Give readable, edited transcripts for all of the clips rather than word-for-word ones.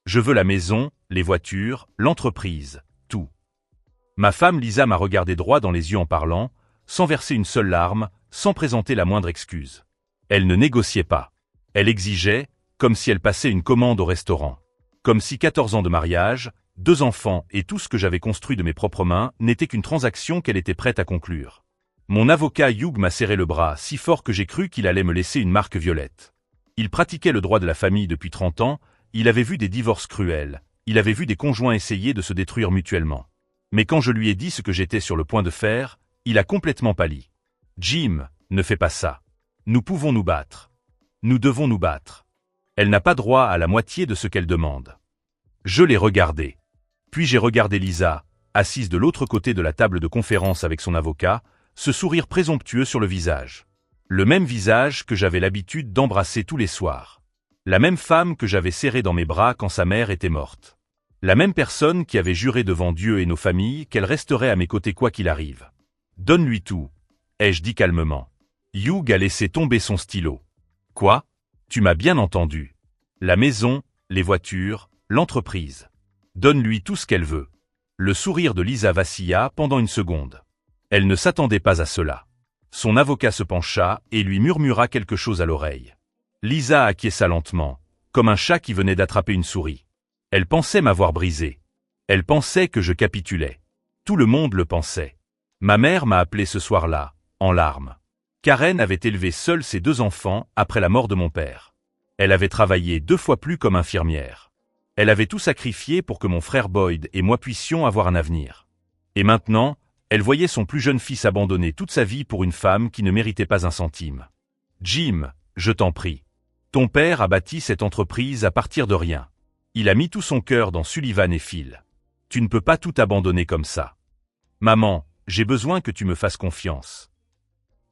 Je veux la maison, les voitures, l'entreprise, tout. Ma femme Lisa m'a regardé droit dans les yeux en parlant, sans verser une seule larme, sans présenter la moindre excuse. Elle ne négociait pas. Elle exigeait, comme si elle passait une commande au restaurant. Comme si 14 ans de mariage, 2 enfants et tout ce que j'avais construit de mes propres mains n'était qu'une transaction qu'elle était prête à conclure. Mon avocat Hugh m'a serré le bras si fort que j'ai cru qu'il allait me laisser une marque violette. Il pratiquait le droit de la famille depuis 30 ans, il avait vu des divorces cruels, il avait vu des conjoints essayer de se détruire mutuellement. Mais quand je lui ai dit ce que j'étais sur le point de faire, il a complètement pâli. « Jim, ne fais pas ça. Nous pouvons nous battre. Nous devons nous battre. Elle n'a pas droit à la moitié de ce qu'elle demande. » Je l'ai regardé. Puis j'ai regardé Lisa, assise de l'autre côté de la table de conférence avec son avocat, ce sourire présomptueux sur le visage. Le même visage que j'avais l'habitude d'embrasser tous les soirs. La même femme que j'avais serrée dans mes bras quand sa mère était morte. La même personne qui avait juré devant Dieu et nos familles qu'elle resterait à mes côtés quoi qu'il arrive. « Donne-lui tout », ai-je dit calmement. Hugh a laissé tomber son stylo. « Quoi ? Tu m'as bien entendu. La maison, les voitures, l'entreprise. Donne-lui tout ce qu'elle veut. » Le sourire de Lisa vacilla pendant une seconde. Elle ne s'attendait pas à cela. Son avocat se pencha et lui murmura quelque chose à l'oreille. Lisa acquiesça lentement, comme un chat qui venait d'attraper une souris. Elle pensait m'avoir brisé. Elle pensait que je capitulais. Tout le monde le pensait. Ma mère m'a appelé ce soir-là, en larmes. Karen avait élevé seule ses 2 enfants après la mort de mon père. Elle avait travaillé 2 fois plus comme infirmière. Elle avait tout sacrifié pour que mon frère Boyd et moi puissions avoir un avenir. Et maintenant, elle voyait son plus jeune fils abandonner toute sa vie pour une femme qui ne méritait pas un centime. « Jim, je t'en prie. Ton père a bâti cette entreprise à partir de rien. Il a mis tout son cœur dans Sullivan et Phil. Tu ne peux pas tout abandonner comme ça. Maman, j'ai besoin que tu me fasses confiance. »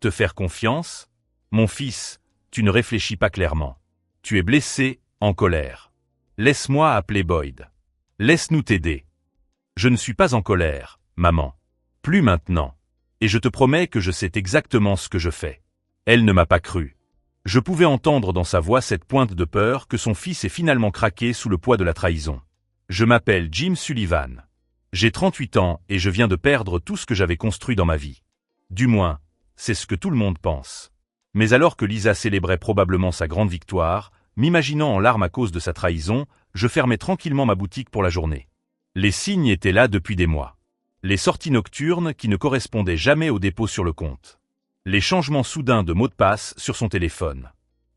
Te faire confiance? Mon fils, tu ne réfléchis pas clairement. Tu es blessé, en colère. Laisse-moi appeler Boyd. Laisse-nous t'aider. Je ne suis pas en colère, maman. Plus maintenant. Et je te promets que je sais exactement ce que je fais. Elle ne m'a pas cru. Je pouvais entendre dans sa voix cette pointe de peur que son fils ait finalement craqué sous le poids de la trahison. Je m'appelle Jim Sullivan. J'ai 38 ans et je viens de perdre tout ce que j'avais construit dans ma vie. Du moins, c'est ce que tout le monde pense. Mais alors que Lisa célébrait probablement sa grande victoire, m'imaginant en larmes à cause de sa trahison, je fermais tranquillement ma boutique pour la journée. Les signes étaient là depuis des mois. Les sorties nocturnes qui ne correspondaient jamais au dépôt sur le compte. Les changements soudains de mots de passe sur son téléphone.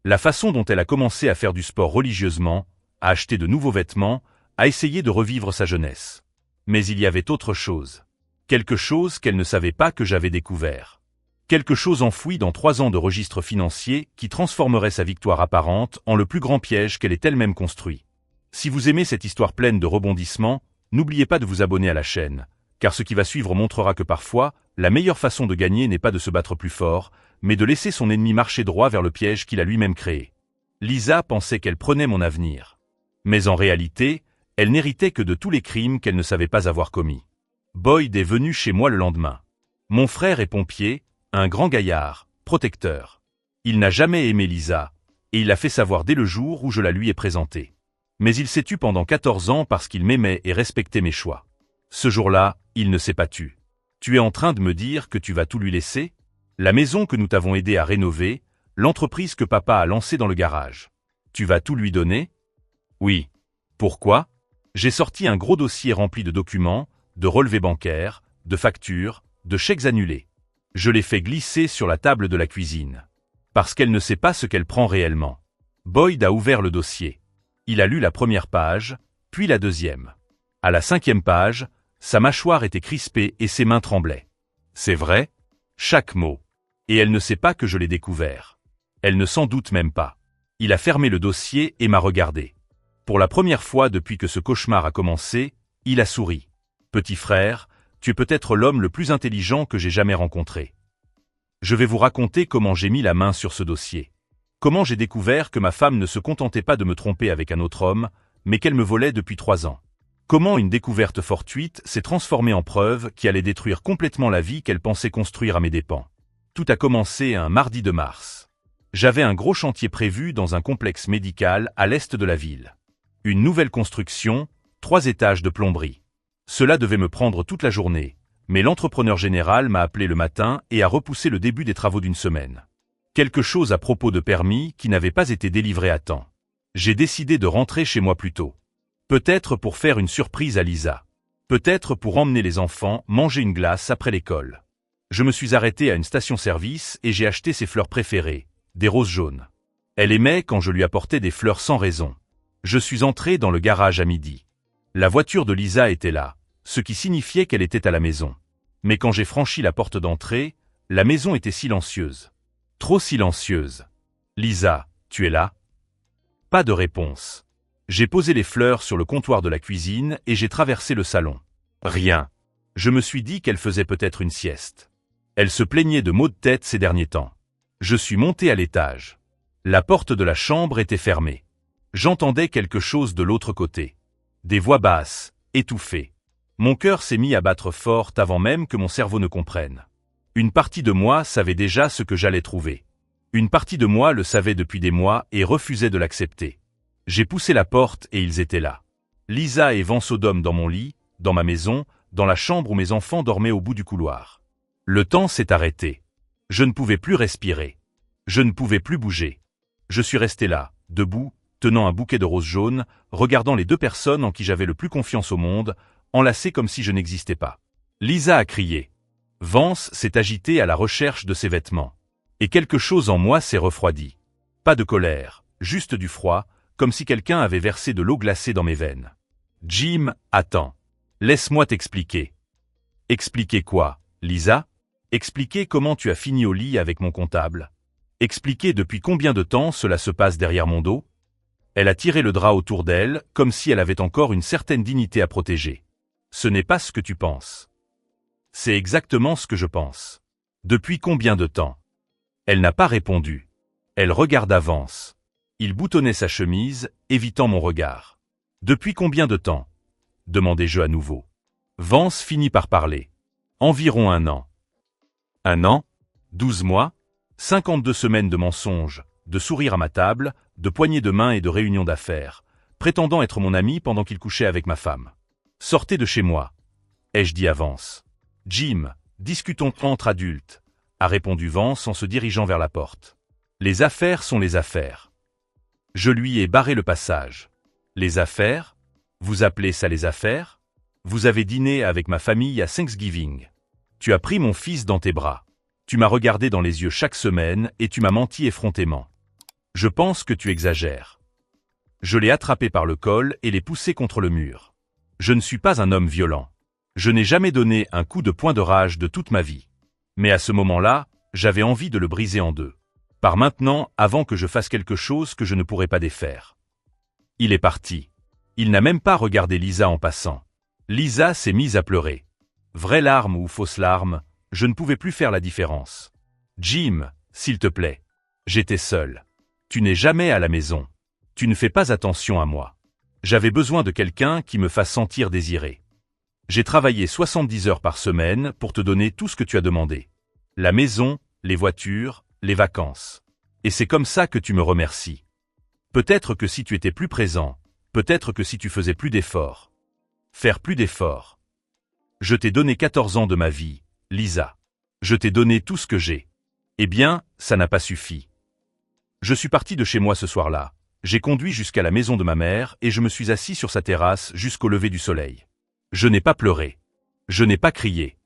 La façon dont elle a commencé à faire du sport religieusement, à acheter de nouveaux vêtements, à essayer de revivre sa jeunesse. Mais il y avait autre chose. Quelque chose qu'elle ne savait pas que j'avais découvert. Quelque chose enfoui dans 3 ans de registres financiers qui transformerait sa victoire apparente en le plus grand piège qu'elle ait elle-même construit. Si vous aimez cette histoire pleine de rebondissements, n'oubliez pas de vous abonner à la chaîne, car ce qui va suivre montrera que parfois, la meilleure façon de gagner n'est pas de se battre plus fort, mais de laisser son ennemi marcher droit vers le piège qu'il a lui-même créé. Lisa pensait qu'elle prenait mon avenir. Mais en réalité, elle n'héritait que de tous les crimes qu'elle ne savait pas avoir commis. Boyd est venu chez moi le lendemain. Mon frère est pompier, un grand gaillard, protecteur. Il n'a jamais aimé Lisa, et il l'a fait savoir dès le jour où je la lui ai présentée. Mais il s'est tu pendant 14 ans parce qu'il m'aimait et respectait mes choix. Ce jour-là, il ne s'est pas tu. Tu es en train de me dire que tu vas tout lui laisser? La maison que nous t'avons aidé à rénover, l'entreprise que papa a lancée dans le garage. Tu vas tout lui donner? Oui. Pourquoi? J'ai sorti un gros dossier rempli de documents, de relevés bancaires, de factures, de chèques annulés. Je l'ai fait glisser sur la table de la cuisine. Parce qu'elle ne sait pas ce qu'elle prend réellement. Boyd a ouvert le dossier. Il a lu la première page, puis la deuxième. À la 5e page, sa mâchoire était crispée et ses mains tremblaient. C'est vrai? Chaque mot. Et elle ne sait pas que je l'ai découvert. Elle ne s'en doute même pas. Il a fermé le dossier et m'a regardé. Pour la première fois depuis que ce cauchemar a commencé, il a souri. Petit frère, tu es peut-être l'homme le plus intelligent que j'ai jamais rencontré. Je vais vous raconter comment j'ai mis la main sur ce dossier. Comment j'ai découvert que ma femme ne se contentait pas de me tromper avec un autre homme, mais qu'elle me volait depuis 3 ans. Comment une découverte fortuite s'est transformée en preuve qui allait détruire complètement la vie qu'elle pensait construire à mes dépens. Tout a commencé un mardi de mars. J'avais un gros chantier prévu dans un complexe médical à l'est de la ville. Une nouvelle construction, 3 étages de plomberie. Cela devait me prendre toute la journée, mais l'entrepreneur général m'a appelé le matin et a repoussé le début des travaux d'une semaine. Quelque chose à propos de permis qui n'avait pas été délivré à temps. J'ai décidé de rentrer chez moi plus tôt. Peut-être pour faire une surprise à Lisa. Peut-être pour emmener les enfants manger une glace après l'école. Je me suis arrêté à une station-service et j'ai acheté ses fleurs préférées, des roses jaunes. Elle aimait quand je lui apportais des fleurs sans raison. Je suis entré dans le garage à midi. La voiture de Lisa était là, ce qui signifiait qu'elle était à la maison. Mais quand j'ai franchi la porte d'entrée, la maison était silencieuse. Trop silencieuse. Lisa, tu es là? Pas de réponse. J'ai posé les fleurs sur le comptoir de la cuisine et j'ai traversé le salon. Rien. Je me suis dit qu'elle faisait peut-être une sieste. Elle se plaignait de maux de tête ces derniers temps. Je suis monté à l'étage. La porte de la chambre était fermée. J'entendais quelque chose de l'autre côté. Des voix basses, étouffées. Mon cœur s'est mis à battre fort avant même que mon cerveau ne comprenne. Une partie de moi savait déjà ce que j'allais trouver. Une partie de moi le savait depuis des mois et refusait de l'accepter. J'ai poussé la porte et ils étaient là. Lisa et Vance Sodome dans mon lit, dans ma maison, dans la chambre où mes enfants dormaient au bout du couloir. Le temps s'est arrêté. Je ne pouvais plus respirer. Je ne pouvais plus bouger. Je suis resté là, debout, tenant un bouquet de roses jaunes, regardant les 2 personnes en qui j'avais le plus confiance au monde, enlacées comme si je n'existais pas. Lisa a crié. Vance s'est agité à la recherche de ses vêtements. Et quelque chose en moi s'est refroidi. Pas de colère, juste du froid, comme si quelqu'un avait versé de l'eau glacée dans mes veines. Jim, attends. Laisse-moi t'expliquer. Expliquer quoi, Lisa? Expliquer comment tu as fini au lit avec mon comptable. Expliquer depuis combien de temps cela se passe derrière mon dos. Elle a tiré le drap autour d'elle, comme si elle avait encore une certaine dignité à protéger. Ce n'est pas ce que tu penses. C'est exactement ce que je pense. Depuis combien de temps? Elle n'a pas répondu. Elle regarda Vance. Il boutonnait sa chemise, évitant mon regard. Depuis combien de temps? Demandai-je à nouveau. Vance finit par parler. Environ 1 an. 1 an? 12 mois? 52 semaines de mensonges, de sourires à ma table, de poignées de main et de réunions d'affaires, prétendant être mon ami pendant qu'il couchait avec ma femme. Sortez de chez moi, ai-je dit à Vance. Jim, discutons entre adultes, a répondu Vance en se dirigeant vers la porte. Les affaires sont les affaires. Je lui ai barré le passage. Les affaires? Vous appelez ça les affaires? Vous avez dîné avec ma famille à Thanksgiving. Tu as pris mon fils dans tes bras. Tu m'as regardé dans les yeux chaque semaine et tu m'as menti effrontément. Je pense que tu exagères. Je l'ai attrapé par le col et l'ai poussé contre le mur. Je ne suis pas un homme violent. Je n'ai jamais donné un coup de poing de rage de toute ma vie. Mais à ce moment-là, j'avais envie de le briser en 2. Par maintenant, avant que je fasse quelque chose que je ne pourrais pas défaire. Il est parti. Il n'a même pas regardé Lisa en passant. Lisa s'est mise à pleurer. Vraies larmes ou fausses larmes, je ne pouvais plus faire la différence. Jim, s'il te plaît. J'étais seul. Tu n'es jamais à la maison. Tu ne fais pas attention à moi. J'avais besoin de quelqu'un qui me fasse sentir désiré. J'ai travaillé 70 heures par semaine pour te donner tout ce que tu as demandé. La maison, les voitures, les vacances. Et c'est comme ça que tu me remercies. Peut-être que si tu étais plus présent, peut-être que si tu faisais plus d'efforts. Faire plus d'efforts. Je t'ai donné 14 ans de ma vie, Lisa. Je t'ai donné tout ce que j'ai. Eh bien, ça n'a pas suffi. Je suis parti de chez moi ce soir-là. J'ai conduit jusqu'à la maison de ma mère et je me suis assis sur sa terrasse jusqu'au lever du soleil. Je n'ai pas pleuré. Je n'ai pas crié.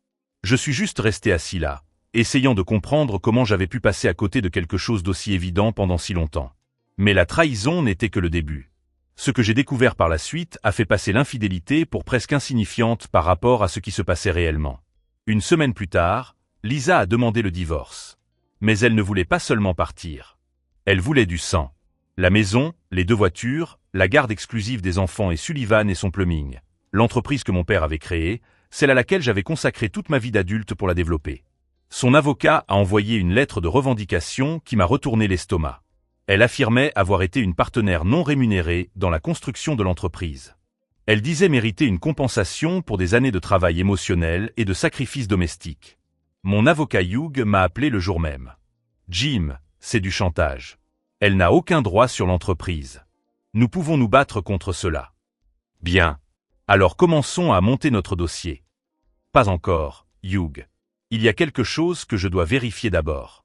Je suis juste resté assis là, essayant de comprendre comment j'avais pu passer à côté de quelque chose d'aussi évident pendant si longtemps. Mais la trahison n'était que le début. Ce que j'ai découvert par la suite a fait passer l'infidélité pour presque insignifiante par rapport à ce qui se passait réellement. Une semaine plus tard, Lisa a demandé le divorce. Mais elle ne voulait pas seulement partir. Elle voulait du sang. La maison, les 2 voitures, la garde exclusive des enfants et Sullivan et son plumbing. L'entreprise que mon père avait créée, celle à laquelle j'avais consacré toute ma vie d'adulte pour la développer. Son avocat a envoyé une lettre de revendication qui m'a retourné l'estomac. Elle affirmait avoir été une partenaire non rémunérée dans la construction de l'entreprise. Elle disait mériter une compensation pour des années de travail émotionnel et de sacrifices domestiques. Mon avocat Hugh m'a appelé le jour même. Jim, c'est du chantage. Elle n'a aucun droit sur l'entreprise. Nous pouvons nous battre contre cela. Bien. Alors commençons à monter notre dossier. Pas encore, Hugh. Il y a quelque chose que je dois vérifier d'abord.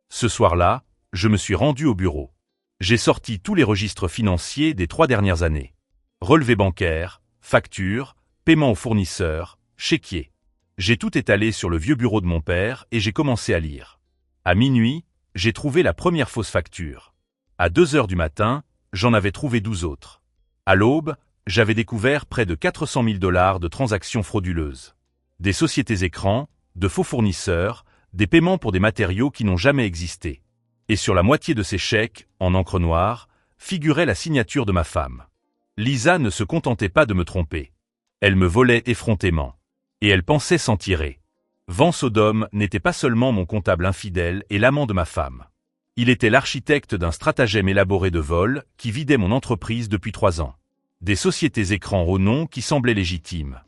Ce soir-là, je me suis rendu au bureau. J'ai sorti tous les registres financiers des 3 dernières années. Relevés bancaires, factures, paiements aux fournisseurs, chéquiers. J'ai tout étalé sur le vieux bureau de mon père et j'ai commencé à lire. À minuit, j'ai trouvé la première fausse facture. À 2 heures du matin, j'en avais trouvé 12 autres. À l'aube, j'avais découvert près de 400 000 $ de transactions frauduleuses. Des sociétés écrans, de faux fournisseurs, des paiements pour des matériaux qui n'ont jamais existé. Et sur la moitié de ces chèques, en encre noire, figurait la signature de ma femme. Lisa ne se contentait pas de me tromper. Elle me volait effrontément. Et elle pensait s'en tirer. Van Sodom n'était pas seulement mon comptable infidèle et l'amant de ma femme. Il était l'architecte d'un stratagème élaboré de vol qui vidait mon entreprise depuis 3 ans. Des sociétés écrans au nom qui semblaient légitimes.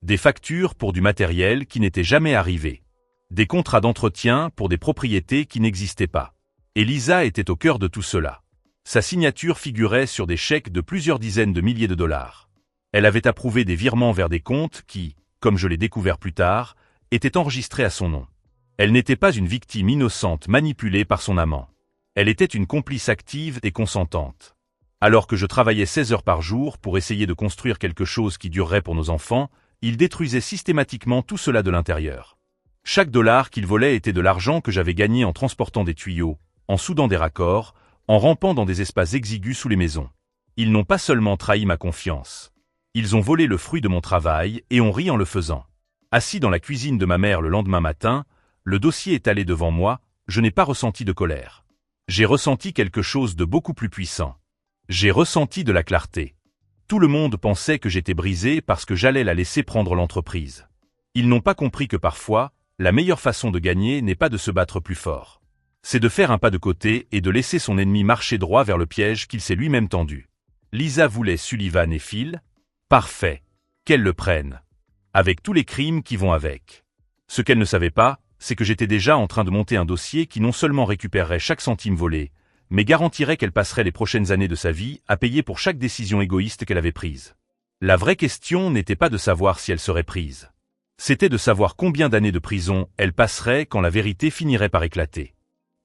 Des factures pour du matériel qui n'était jamais arrivé. Des contrats d'entretien pour des propriétés qui n'existaient pas. Et Lisa était au cœur de tout cela. Sa signature figurait sur des chèques de plusieurs dizaines de milliers de dollars. Elle avait approuvé des virements vers des comptes qui, comme je l'ai découvert plus tard, étaient enregistrés à son nom. Elle n'était pas une victime innocente manipulée par son amant. Elle était une complice active et consentante. Alors que je travaillais 16 heures par jour pour essayer de construire quelque chose qui durerait pour nos enfants, il détruisait systématiquement tout cela de l'intérieur. Chaque dollar qu'il volait était de l'argent que j'avais gagné en transportant des tuyaux, en soudant des raccords, en rampant dans des espaces exigus sous les maisons. Ils n'ont pas seulement trahi ma confiance. Ils ont volé le fruit de mon travail et ont ri en le faisant. Assis dans la cuisine de ma mère le lendemain matin, le dossier étalé devant moi, je n'ai pas ressenti de colère. J'ai ressenti quelque chose de beaucoup plus puissant. J'ai ressenti de la clarté. Tout le monde pensait que j'étais brisé parce que j'allais la laisser prendre l'entreprise. Ils n'ont pas compris que parfois, la meilleure façon de gagner n'est pas de se battre plus fort. C'est de faire un pas de côté et de laisser son ennemi marcher droit vers le piège qu'il s'est lui-même tendu. Lisa voulait Sullivan et Phil. Parfait. Qu'elle le prenne. Avec tous les crimes qui vont avec. Ce qu'elle ne savait pas, c'est que j'étais déjà en train de monter un dossier qui non seulement récupérerait chaque centime volé, mais garantirait qu'elle passerait les prochaines années de sa vie à payer pour chaque décision égoïste qu'elle avait prise. La vraie question n'était pas de savoir si elle serait prise. C'était de savoir combien d'années de prison elle passerait quand la vérité finirait par éclater.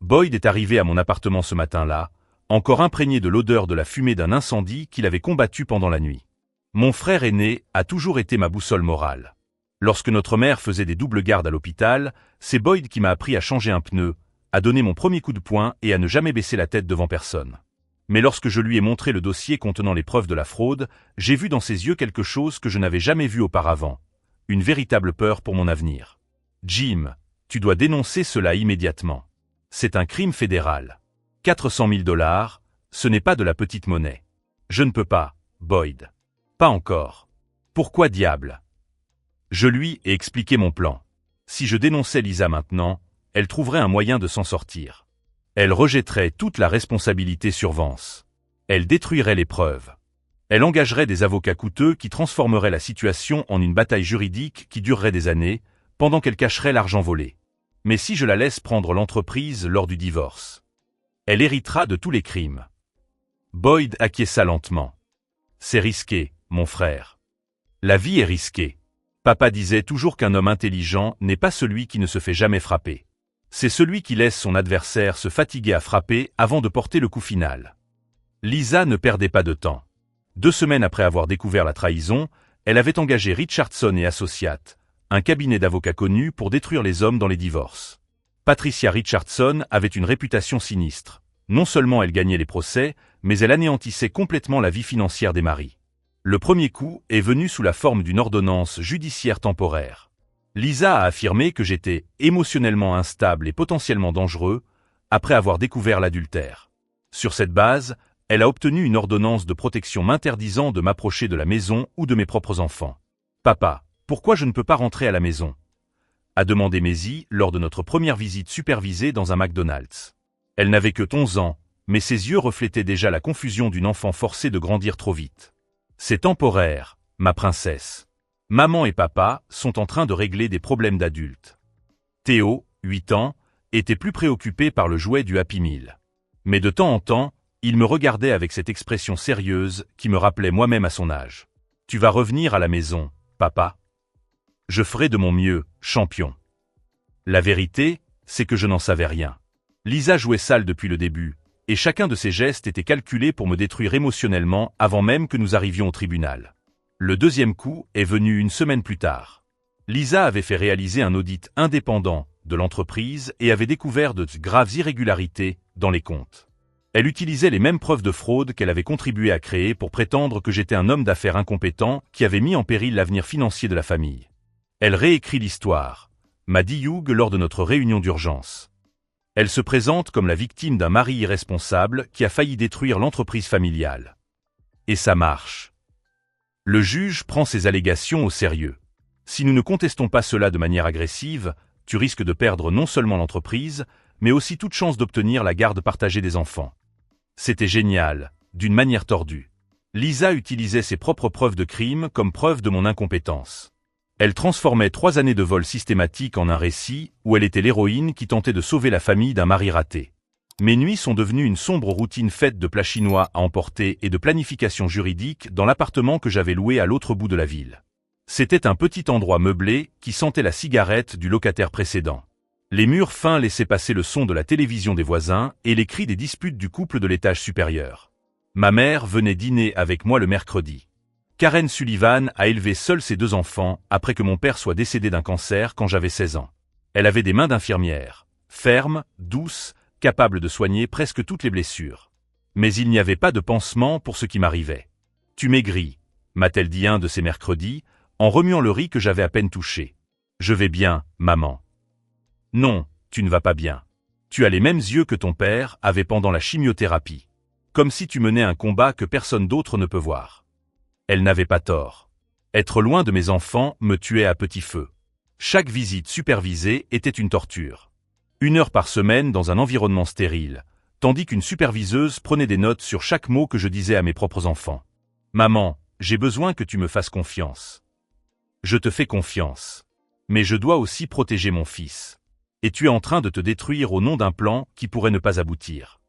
Boyd est arrivé à mon appartement ce matin-là, encore imprégné de l'odeur de la fumée d'un incendie qu'il avait combattu pendant la nuit. Mon frère aîné a toujours été ma boussole morale. Lorsque notre mère faisait des doubles gardes à l'hôpital, c'est Boyd qui m'a appris à changer un pneu, à donner mon premier coup de poing et à ne jamais baisser la tête devant personne. Mais lorsque je lui ai montré le dossier contenant les preuves de la fraude, j'ai vu dans ses yeux quelque chose que je n'avais jamais vu auparavant. Une véritable peur pour mon avenir. Jim, tu dois dénoncer cela immédiatement. C'est un crime fédéral. 400 000 $, ce n'est pas de la petite monnaie. Je ne peux pas, Boyd. Pas encore. Pourquoi diable? Je lui ai expliqué mon plan. Si je dénonçais Lisa maintenant, elle trouverait un moyen de s'en sortir. Elle rejetterait toute la responsabilité sur Vance. Elle détruirait les preuves. Elle engagerait des avocats coûteux qui transformeraient la situation en une bataille juridique qui durerait des années, pendant qu'elle cacherait l'argent volé. Mais si je la laisse prendre l'entreprise lors du divorce, elle héritera de tous les crimes. Boyd acquiesça lentement. C'est risqué, mon frère. La vie est risquée. Papa disait toujours qu'un homme intelligent n'est pas celui qui ne se fait jamais frapper. C'est celui qui laisse son adversaire se fatiguer à frapper avant de porter le coup final. Lisa ne perdait pas de temps. 2 semaines après avoir découvert la trahison, elle avait engagé Richardson et Associates, un cabinet d'avocats connu pour détruire les hommes dans les divorces. Patricia Richardson avait une réputation sinistre. Non seulement elle gagnait les procès, mais elle anéantissait complètement la vie financière des maris. Le premier coup est venu sous la forme d'une ordonnance judiciaire temporaire. Lisa a affirmé que j'étais émotionnellement instable et potentiellement dangereux après avoir découvert l'adultère. Sur cette base, elle a obtenu une ordonnance de protection m'interdisant de m'approcher de la maison ou de mes propres enfants. « Papa, pourquoi je ne peux pas rentrer à la maison ?» a demandé Maisie lors de notre première visite supervisée dans un McDonald's. Elle n'avait que 11 ans, mais ses yeux reflétaient déjà la confusion d'une enfant forcée de grandir trop vite. « C'est temporaire, ma princesse. Maman et papa sont en train de régler des problèmes d'adultes. » Théo, 8 ans, était plus préoccupé par le jouet du Happy Meal. Mais de temps en temps, Il me regardait avec cette expression sérieuse qui me rappelait moi-même à son âge. « Tu vas revenir à la maison, papa ? » « Je ferai de mon mieux, champion. » La vérité, c'est que je n'en savais rien. Lisa jouait sale depuis le début, et chacun de ses gestes était calculé pour me détruire émotionnellement avant même que nous arrivions au tribunal. Le deuxième coup est venu une semaine plus tard. Lisa avait fait réaliser un audit indépendant de l'entreprise et avait découvert de graves irrégularités dans les comptes. Elle utilisait les mêmes preuves de fraude qu'elle avait contribué à créer pour prétendre que j'étais un homme d'affaires incompétent qui avait mis en péril l'avenir financier de la famille. Elle réécrit l'histoire, m'a dit Hugh lors de notre réunion d'urgence. Elle se présente comme la victime d'un mari irresponsable qui a failli détruire l'entreprise familiale. Et ça marche. Le juge prend ces allégations au sérieux. Si nous ne contestons pas cela de manière agressive, tu risques de perdre non seulement l'entreprise, mais aussi toute chance d'obtenir la garde partagée des enfants. C'était génial, d'une manière tordue. Lisa utilisait ses propres preuves de crime comme preuve de mon incompétence. Elle transformait 3 années de vol systématique en un récit où elle était l'héroïne qui tentait de sauver la famille d'un mari raté. Mes nuits sont devenues une sombre routine faite de plats chinois à emporter et de planification juridique dans l'appartement que j'avais loué à l'autre bout de la ville. C'était un petit endroit meublé qui sentait la cigarette du locataire précédent. Les murs fins laissaient passer le son de la télévision des voisins et les cris des disputes du couple de l'étage supérieur. Ma mère venait dîner avec moi le mercredi. Karen Sullivan a élevé seule ses 2 enfants après que mon père soit décédé d'un cancer quand j'avais 16 ans. Elle avait des mains d'infirmière, fermes, douces, capables de soigner presque toutes les blessures. Mais il n'y avait pas de pansement pour ce qui m'arrivait. « Tu maigris », m'a-t-elle dit un de ces mercredis, en remuant le riz que j'avais à peine touché. « Je vais bien, maman. »« Non, tu ne vas pas bien. Tu as les mêmes yeux que ton père avait pendant la chimiothérapie. Comme si tu menais un combat que personne d'autre ne peut voir. » Elle n'avait pas tort. Être loin de mes enfants me tuait à petit feu. Chaque visite supervisée était une torture. 1 heure par semaine dans un environnement stérile, tandis qu'une superviseuse prenait des notes sur chaque mot que je disais à mes propres enfants. « Maman, j'ai besoin que tu me fasses confiance. »« Je te fais confiance. Mais je dois aussi protéger mon fils. Et tu es en train de te détruire au nom d'un plan qui pourrait ne pas aboutir. »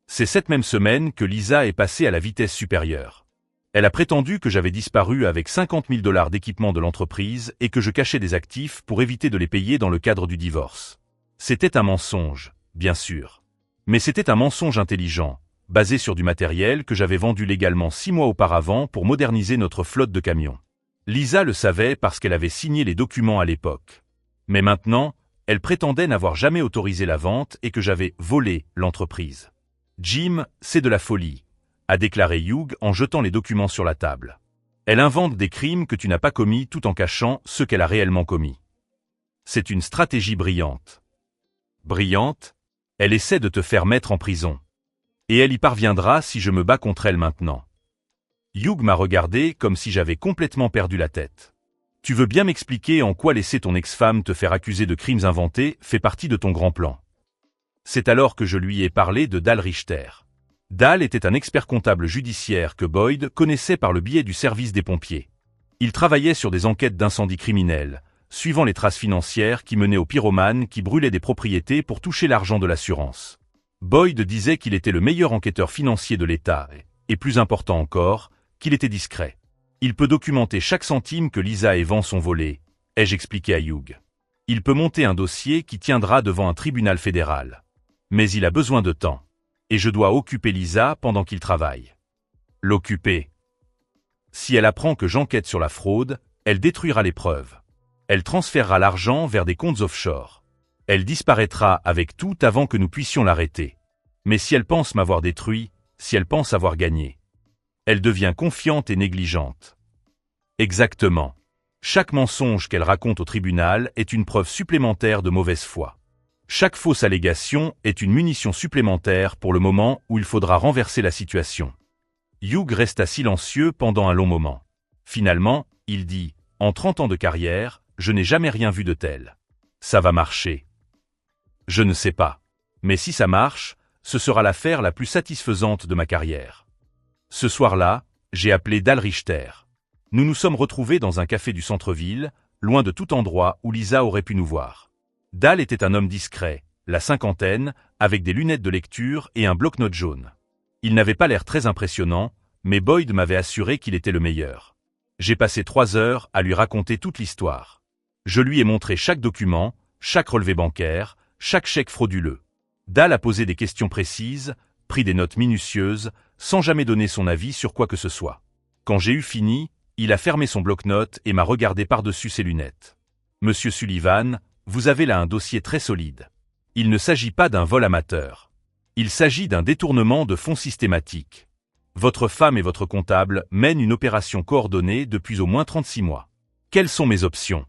C'est cette même semaine que Lisa est passée à la vitesse supérieure. Elle a prétendu que j'avais disparu avec 50 000 $ d'équipement de l'entreprise et que je cachais des actifs pour éviter de les payer dans le cadre du divorce. C'était un mensonge, bien sûr. Mais c'était un mensonge intelligent, basé sur du matériel que j'avais vendu légalement 6 mois auparavant pour moderniser notre flotte de camions. Lisa le savait parce qu'elle avait signé les documents à l'époque. Mais maintenant, elle prétendait n'avoir jamais autorisé la vente et que j'avais volé l'entreprise. « Jim, c'est de la folie », a déclaré Hugh en jetant les documents sur la table. Elle invente des crimes que tu n'as pas commis tout en cachant ceux qu'elle a réellement commis. C'est une stratégie brillante. Brillante? Elle essaie de te faire mettre en prison. Et elle y parviendra si je me bats contre elle maintenant. Hugh m'a regardé comme si j'avais complètement perdu la tête. Tu veux bien m'expliquer en quoi laisser ton ex-femme te faire accuser de crimes inventés fait partie de ton grand plan? C'est alors que je lui ai parlé de Dal Richter. Dal était un expert comptable judiciaire que Boyd connaissait par le biais du service des pompiers. Il travaillait sur des enquêtes d'incendies criminels, suivant les traces financières qui menaient aux pyromanes qui brûlaient des propriétés pour toucher l'argent de l'assurance. Boyd disait qu'il était le meilleur enquêteur financier de l'État et plus important encore, qu'il était discret. Il peut documenter chaque centime que Lisa et Van sont volés, ai-je expliqué à Hugh. Il peut monter un dossier qui tiendra devant un tribunal fédéral. Mais il a besoin de temps. Et je dois occuper Lisa pendant qu'il travaille. L'occuper. Si elle apprend que j'enquête sur la fraude, elle détruira les preuves. Elle transférera l'argent vers des comptes offshore. Elle disparaîtra avec tout avant que nous puissions l'arrêter. Mais si elle pense m'avoir détruit, si elle pense avoir gagné, elle devient confiante et négligente. Exactement. Chaque mensonge qu'elle raconte au tribunal est une preuve supplémentaire de mauvaise foi. Chaque fausse allégation est une munition supplémentaire pour le moment où il faudra renverser la situation. Hugh resta silencieux pendant un long moment. Finalement, il dit « En 30 ans de carrière, je n'ai jamais rien vu de tel. Ça va marcher. » Je ne sais pas. Mais si ça marche, ce sera l'affaire la plus satisfaisante de ma carrière. Ce soir-là, j'ai appelé Dal Richter. Nous nous sommes retrouvés dans un café du centre-ville, loin de tout endroit où Lisa aurait pu nous voir. Dal était un homme discret, la cinquantaine, avec des lunettes de lecture et un bloc-notes jaune. Il n'avait pas l'air très impressionnant, mais Boyd m'avait assuré qu'il était le meilleur. J'ai passé 3 heures à lui raconter toute l'histoire. Je lui ai montré chaque document, chaque relevé bancaire, chaque chèque frauduleux. Dal a posé des questions précises, pris des notes minutieuses, sans jamais donner son avis sur quoi que ce soit. Quand j'ai eu fini, il a fermé son bloc-notes et m'a regardé par-dessus ses lunettes. « Monsieur Sullivan, vous avez là un dossier très solide. Il ne s'agit pas d'un vol amateur. Il s'agit d'un détournement de fonds systématique. Votre femme et votre comptable mènent une opération coordonnée depuis au moins 36 mois. Quelles sont mes options?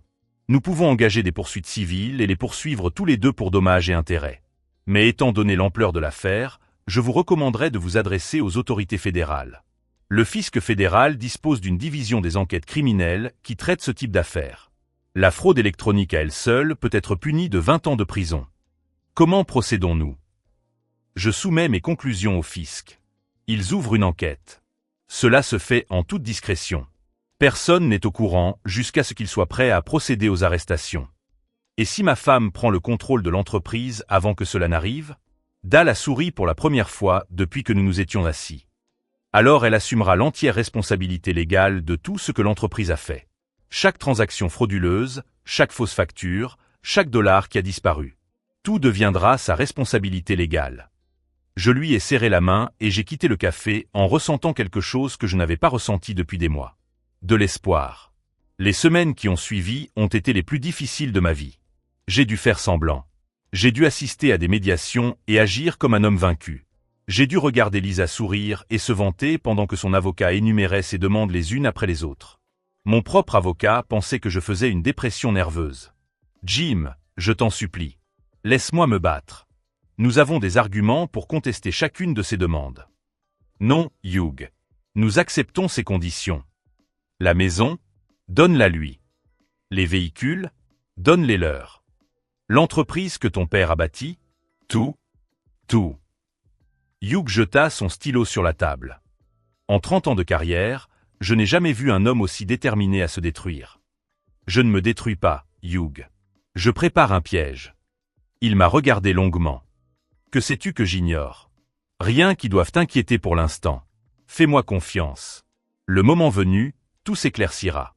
Nous pouvons engager des poursuites civiles et les poursuivre tous les deux pour dommages et intérêts. Mais étant donné l'ampleur de l'affaire, je vous recommanderais de vous adresser aux autorités fédérales. Le fisc fédéral dispose d'une division des enquêtes criminelles qui traite ce type d'affaires. La fraude électronique à elle seule peut être punie de 20 ans de prison. Comment procédons-nous? Je soumets mes conclusions au fisc. Ils ouvrent une enquête. Cela se fait en toute discrétion. Personne n'est au courant jusqu'à ce qu'ils soient prêts à procéder aux arrestations. Et si ma femme prend le contrôle de l'entreprise avant que cela n'arrive? Dal a souri pour la première fois depuis que nous nous étions assis. Alors elle assumera l'entière responsabilité légale de tout ce que l'entreprise a fait. Chaque transaction frauduleuse, chaque fausse facture, chaque dollar qui a disparu. Tout deviendra sa responsabilité légale. Je lui ai serré la main et j'ai quitté le café en ressentant quelque chose que je n'avais pas ressenti depuis des mois. De l'espoir. Les semaines qui ont suivi ont été les plus difficiles de ma vie. J'ai dû faire semblant. J'ai dû assister à des médiations et agir comme un homme vaincu. J'ai dû regarder Lisa sourire et se vanter pendant que son avocat énumérait ses demandes les unes après les autres. Mon propre avocat pensait que je faisais une dépression nerveuse. Jim, je t'en supplie. Laisse-moi me battre. Nous avons des arguments pour contester chacune de ces demandes. Non, Hugh. Nous acceptons ces conditions. La maison? Donne-la lui. Les véhicules? Donne-les leur. L'entreprise que ton père a bâtie? Tout? Tout. Hugh jeta son stylo sur la table. En 30 ans de carrière, je n'ai jamais vu un homme aussi déterminé à se détruire. Je ne me détruis pas, Hugh. Je prépare un piège. Il m'a regardé longuement. Que sais-tu que j'ignore? Rien qui doive t'inquiéter pour l'instant. Fais-moi confiance. Le moment venu, tout s'éclaircira.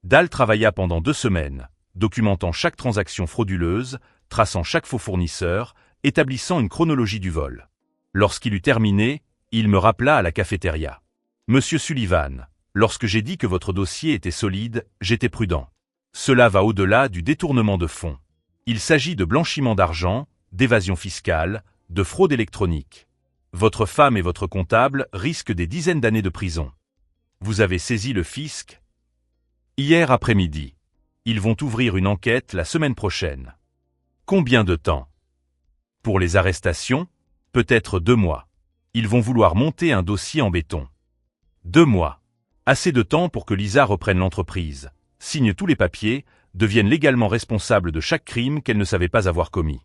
Dal travailla pendant 2 semaines, documentant chaque transaction frauduleuse, traçant chaque faux fournisseur, établissant une chronologie du vol. Lorsqu'il eut terminé, il me rappela à la cafétéria. « Monsieur Sullivan, lorsque j'ai dit que votre dossier était solide, j'étais prudent. Cela va au-delà du détournement de fonds. Il s'agit de blanchiment d'argent, d'évasion fiscale, de fraude électronique. Votre femme et votre comptable risquent des dizaines d'années de prison. Vous avez saisi le fisc? Hier après-midi. Ils vont ouvrir une enquête la semaine prochaine. Combien de temps? Pour les arrestations? Peut-être 2 mois. Ils vont vouloir monter un dossier en béton. 2 mois. Assez de temps pour que Lisa reprenne l'entreprise, signe tous les papiers, devienne légalement responsable de chaque crime qu'elle ne savait pas avoir commis.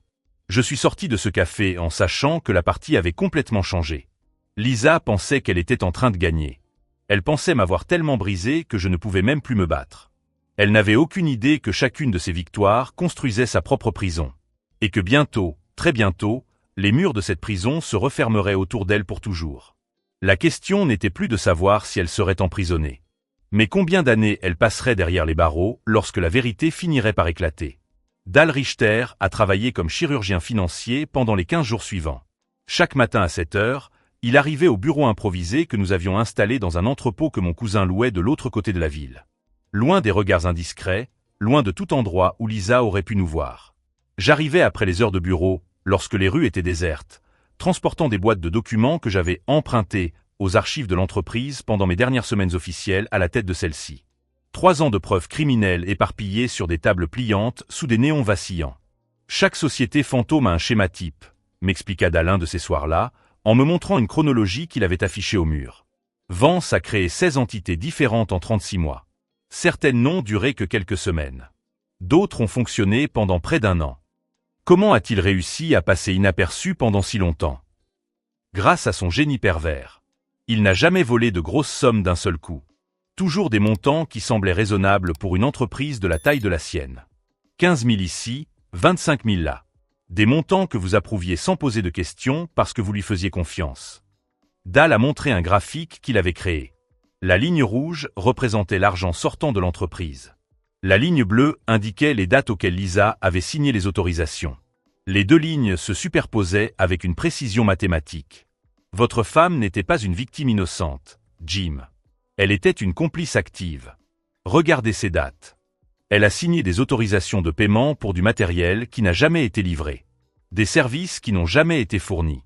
Je suis sorti de ce café en sachant que la partie avait complètement changé. Lisa pensait qu'elle était en train de gagner. Elle pensait m'avoir tellement brisé que je ne pouvais même plus me battre. Elle n'avait aucune idée que chacune de ses victoires construisait sa propre prison. Et que bientôt, très bientôt, les murs de cette prison se refermeraient autour d'elle pour toujours. La question n'était plus de savoir si elle serait emprisonnée. Mais combien d'années elle passerait derrière les barreaux lorsque la vérité finirait par éclater. Dal Richter a travaillé comme chirurgien financier pendant les 15 jours suivants. Chaque matin à 7 heures, il arrivait au bureau improvisé que nous avions installé dans un entrepôt que mon cousin louait de l'autre côté de la ville. Loin des regards indiscrets, loin de tout endroit où Lisa aurait pu nous voir. J'arrivais après les heures de bureau, lorsque les rues étaient désertes, transportant des boîtes de documents que j'avais empruntées aux archives de l'entreprise pendant mes dernières semaines officielles à la tête de celle-ci. 3 ans de preuves criminelles éparpillées sur des tables pliantes sous des néons vacillants. Chaque société fantôme a un schéma type, m'expliqua Dalin de ces soirs-là, en me montrant une chronologie qu'il avait affichée au mur. Vance a créé 16 entités différentes en 36 mois. Certaines n'ont duré que quelques semaines. D'autres ont fonctionné pendant près d'1 an. Comment a-t-il réussi à passer inaperçu pendant si longtemps? Grâce à son génie pervers. Il n'a jamais volé de grosses sommes d'un seul coup. Toujours des montants qui semblaient raisonnables pour une entreprise de la taille de la sienne. 15 000 ici, 25 000 là. Des montants que vous approuviez sans poser de questions parce que vous lui faisiez confiance. Dal a montré un graphique qu'il avait créé. La ligne rouge représentait l'argent sortant de l'entreprise. La ligne bleue indiquait les dates auxquelles Lisa avait signé les autorisations. Les deux lignes se superposaient avec une précision mathématique. Votre femme n'était pas une victime innocente, Jim. Elle était une complice active. Regardez ces dates. Elle a signé des autorisations de paiement pour du matériel qui n'a jamais été livré. Des services qui n'ont jamais été fournis.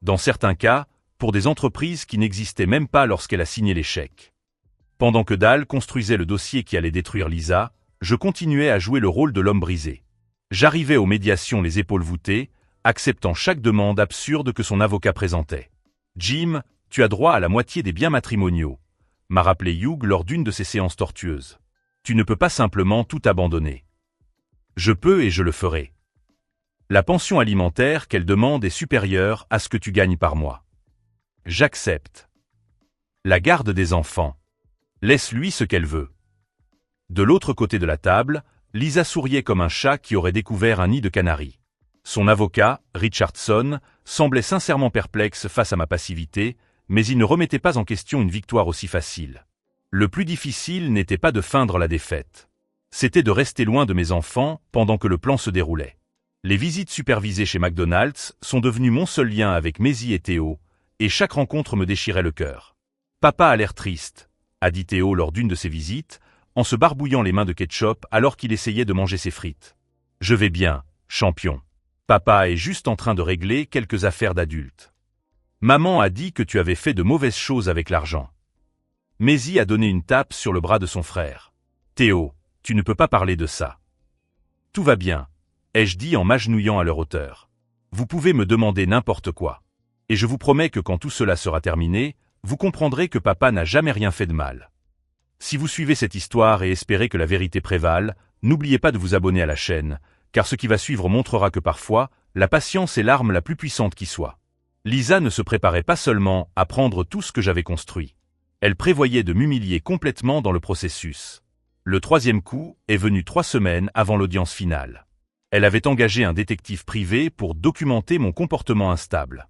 Dans certains cas, pour des entreprises qui n'existaient même pas lorsqu'elle a signé les chèques. Pendant que Dal construisait le dossier qui allait détruire Lisa, je continuais à jouer le rôle de l'homme brisé. J'arrivais aux médiations les épaules voûtées, acceptant chaque demande absurde que son avocat présentait. « Jim, tu as droit à la moitié des biens matrimoniaux », m'a rappelé Hugh lors d'une de ces séances tortueuses. « Tu ne peux pas simplement tout abandonner. »« Je peux et je le ferai. La pension alimentaire qu'elle demande est supérieure à ce que tu gagnes par mois. » J'accepte. La garde des enfants. Laisse-lui ce qu'elle veut. De l'autre côté de la table, Lisa souriait comme un chat qui aurait découvert un nid de canaris. Son avocat, Richardson, semblait sincèrement perplexe face à ma passivité, mais il ne remettait pas en question une victoire aussi facile. Le plus difficile n'était pas de feindre la défaite. C'était de rester loin de mes enfants pendant que le plan se déroulait. Les visites supervisées chez McDonald's sont devenues mon seul lien avec Maisie et Théo, et chaque rencontre me déchirait le cœur. « Papa a l'air triste », a dit Théo lors d'une de ses visites, en se barbouillant les mains de ketchup alors qu'il essayait de manger ses frites. « Je vais bien, champion. Papa est juste en train de régler quelques affaires d'adultes. Maman a dit que tu avais fait de mauvaises choses avec l'argent. » Maisie a donné une tape sur le bras de son frère. « Théo, tu ne peux pas parler de ça. »« Tout va bien, » ai-je dit en m'agenouillant à leur hauteur. « Vous pouvez me demander n'importe quoi. Et je vous promets que quand tout cela sera terminé, vous comprendrez que papa n'a jamais rien fait de mal. Si vous suivez cette histoire et espérez que la vérité prévale, n'oubliez pas de vous abonner à la chaîne, car ce qui va suivre montrera que parfois, la patience est l'arme la plus puissante qui soit. Lisa ne se préparait pas seulement à prendre tout ce que j'avais construit. Elle prévoyait de m'humilier complètement dans le processus. Le troisième coup est venu 3 semaines avant l'audience finale. Elle avait engagé un détective privé pour documenter mon comportement instable.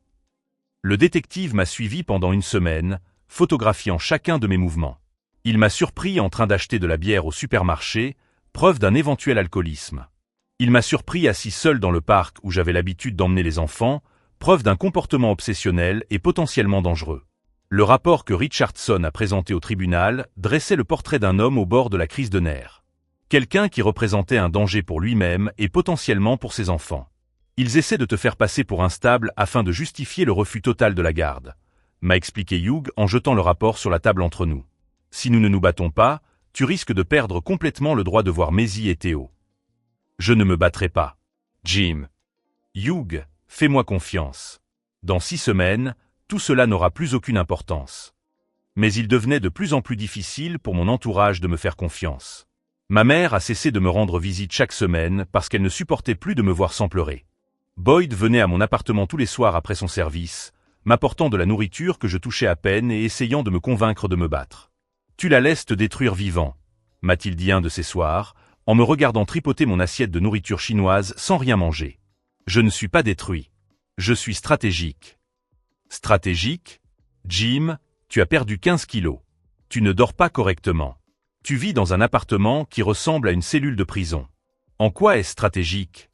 Le détective m'a suivi pendant 1 semaine, photographiant chacun de mes mouvements. Il m'a surpris en train d'acheter de la bière au supermarché, preuve d'un éventuel alcoolisme. Il m'a surpris assis seul dans le parc où j'avais l'habitude d'emmener les enfants, preuve d'un comportement obsessionnel et potentiellement dangereux. Le rapport que Richardson a présenté au tribunal dressait le portrait d'un homme au bord de la crise de nerfs. Quelqu'un qui représentait un danger pour lui-même et potentiellement pour ses enfants. Ils essaient de te faire passer pour instable afin de justifier le refus total de la garde, m'a expliqué Hugh en jetant le rapport sur la table entre nous. Si nous ne nous battons pas, tu risques de perdre complètement le droit de voir Maisie et Théo. Je ne me battrai pas. Jim. Hugh, fais-moi confiance. Dans 6 semaines, tout cela n'aura plus aucune importance. Mais il devenait de plus en plus difficile pour mon entourage de me faire confiance. Ma mère a cessé de me rendre visite chaque semaine parce qu'elle ne supportait plus de me voir sans pleurer. Boyd venait à mon appartement tous les soirs après son service, m'apportant de la nourriture que je touchais à peine et essayant de me convaincre de me battre. « Tu la laisses te détruire vivant », m'a-t-il dit un de ces soirs, en me regardant tripoter mon assiette de nourriture chinoise sans rien manger. Je ne suis pas détruit. Je suis stratégique. Stratégique? Jim, tu as perdu 15 kilos. Tu ne dors pas correctement. Tu vis dans un appartement qui ressemble à une cellule de prison. En quoi est-ce stratégique?